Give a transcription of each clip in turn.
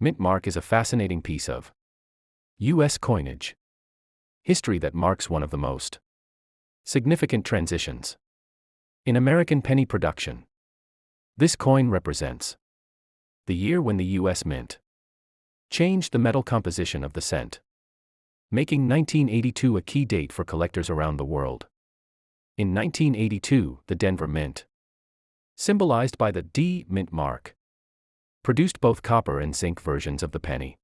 Mint mark is a fascinating piece of U.S. coinage history that marks one of the most significant transitions in American penny production. This coin represents the year when the U.S. Mint changed the metal composition of the cent, making 1982 a key date for collectors around the world. In 1982, the Denver Mint, symbolized by the D mint mark, produced both copper and zinc versions of the penny.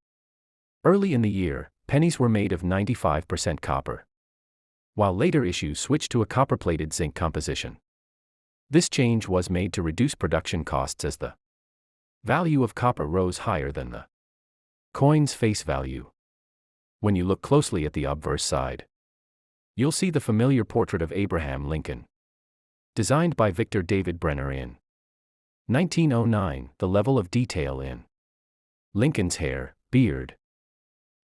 Early in the year, pennies were made of 95% copper, while later issues switched to a copper-plated zinc composition. This change was made to reduce production costs as the value of copper rose higher than the coin's face value. When you look closely at the obverse side, you'll see the familiar portrait of Abraham Lincoln, designed by Victor David Brenner in 1909. The level of detail in Lincoln's hair, beard,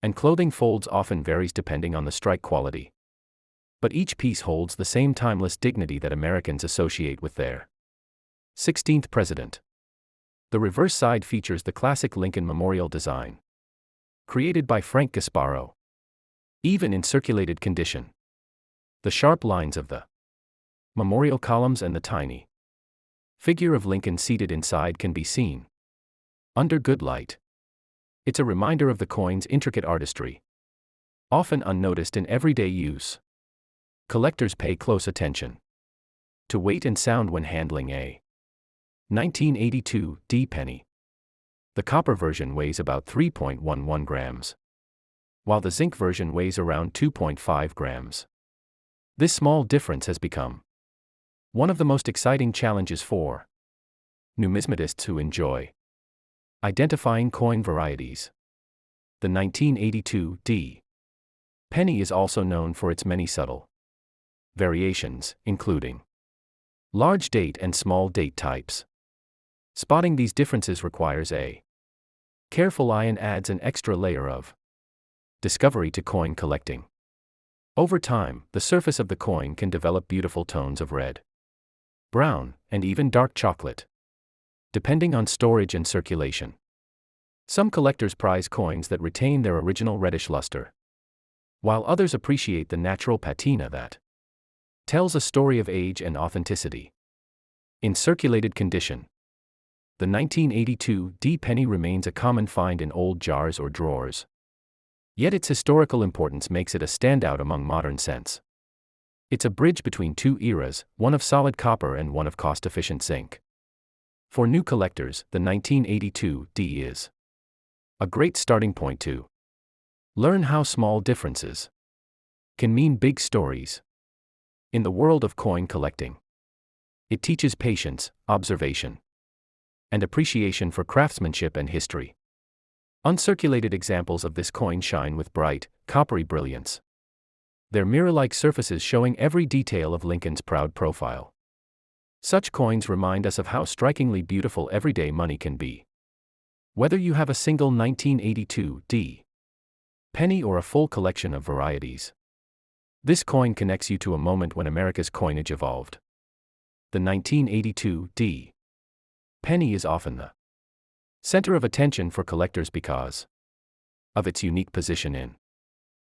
and clothing folds often varies depending on the strike quality. But each piece holds the same timeless dignity that Americans associate with their 16th president. The reverse side features the classic Lincoln Memorial design, created by Frank Gasparo. Even in circulated condition, the sharp lines of the memorial columns and the tiny figure of Lincoln seated inside can be seen under good light. It's a reminder of the coin's intricate artistry, often unnoticed in everyday use. Collectors pay close attention to weight and sound when handling a 1982 D penny. The copper version weighs about 3.11 grams, while the zinc version weighs around 2.5 grams. This small difference has become one of the most exciting challenges for numismatists who enjoy identifying coin varieties. The 1982 D penny is also known for its many subtle variations, including large date and small date types. Spotting these differences requires a careful eye and adds an extra layer of discovery to coin collecting. Over time, the surface of the coin can develop beautiful tones of red, brown, and even dark chocolate, depending on storage and circulation. Some collectors prize coins that retain their original reddish luster, while others appreciate the natural patina that tells a story of age and authenticity. In circulated condition, the 1982 D penny remains a common find in old jars or drawers. Yet its historical importance makes it a standout among modern cents. It's a bridge between two eras, one of solid copper and one of cost-efficient zinc. For new collectors, the 1982 D is a great starting point to learn how small differences can mean big stories. In the world of coin collecting, it teaches patience, observation, and appreciation for craftsmanship and history. Uncirculated examples of this coin shine with bright, coppery brilliance, their mirror-like surfaces showing every detail of Lincoln's proud profile. Such coins remind us of how strikingly beautiful everyday money can be. Whether you have a single 1982 D penny or a full collection of varieties, this coin connects you to a moment when America's coinage evolved. The 1982 D penny is often the center of attention for collectors because of its unique position in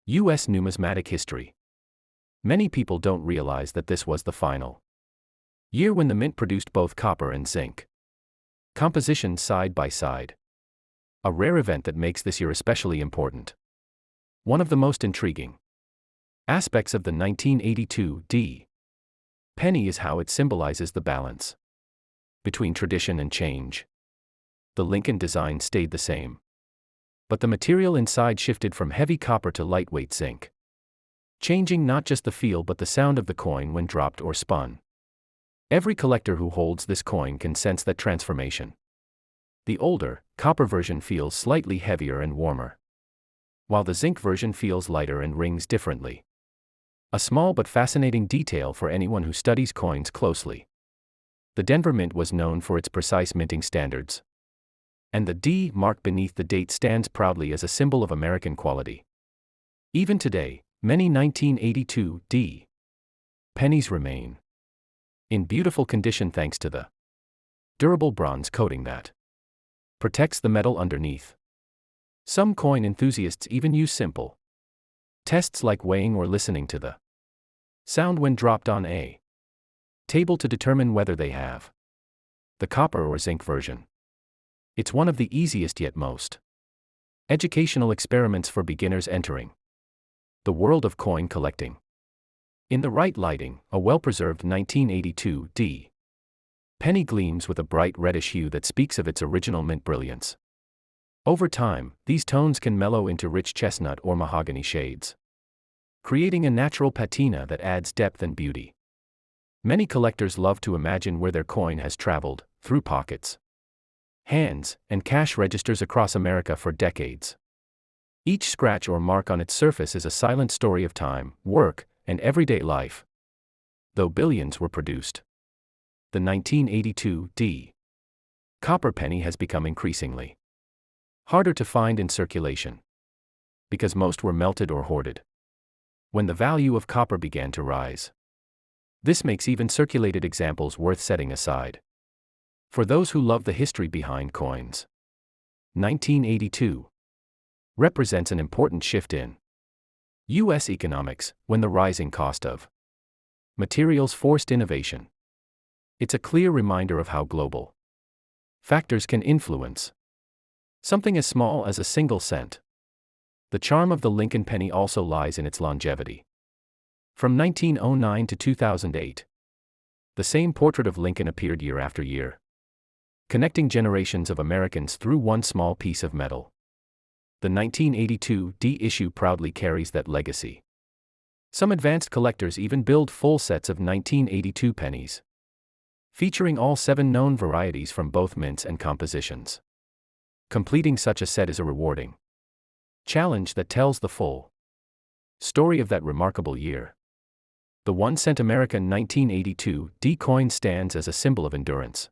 U.S. numismatic history. Many people don't realize that this was the final year when the mint produced both copper and zinc compositions side by side, a rare event that makes this year especially important. One of the most intriguing aspects of the 1982 D penny is how it symbolizes the balance between tradition and change. The Lincoln design stayed the same, but the material inside shifted from heavy copper to lightweight zinc, changing not just the feel but the sound of the coin when dropped or spun. Every collector who holds this coin can sense that transformation. The older, copper version feels slightly heavier and warmer, while the zinc version feels lighter and rings differently. A small but fascinating detail for anyone who studies coins closely. The Denver Mint was known for its precise minting standards, and the D mark beneath the date stands proudly as a symbol of American quality. Even today, many 1982 D pennies remain in beautiful condition thanks to the durable bronze coating that protects the metal underneath. Some coin enthusiasts even use simple tests like weighing or listening to the sound when dropped on a table to determine whether they have the copper or zinc version. It's one of the easiest yet most educational experiments for beginners entering the world of coin collecting. In the right lighting, a well-preserved 1982 D penny gleams with a bright reddish hue that speaks of its original mint brilliance. Over time, these tones can mellow into rich chestnut or mahogany shades, creating a natural patina that adds depth and beauty. Many collectors love to imagine where their coin has traveled, through pockets, hands, and cash registers across America for decades. Each scratch or mark on its surface is a silent story of time, work, and everyday life. Though billions were produced, the 1982 D copper penny has become increasingly harder to find in circulation, because most were melted or hoarded when the value of copper began to rise. This makes even circulated examples worth setting aside. For those who love the history behind coins, 1982 represents an important shift in U.S. economics when the rising cost of materials forced innovation. It's a clear reminder of how global factors can influence something as small as a single cent. The charm of the Lincoln penny also lies in its longevity. From 1909 to 2008, the same portrait of Lincoln appeared year after year, connecting generations of Americans through one small piece of metal. The 1982 D issue proudly carries that legacy. Some advanced collectors even build full sets of 1982 pennies, featuring all 7 known varieties from both mints and compositions. Completing such a set is a rewarding challenge that tells the full story of that remarkable year. The 1-cent American 1982 D coin stands as a symbol of endurance.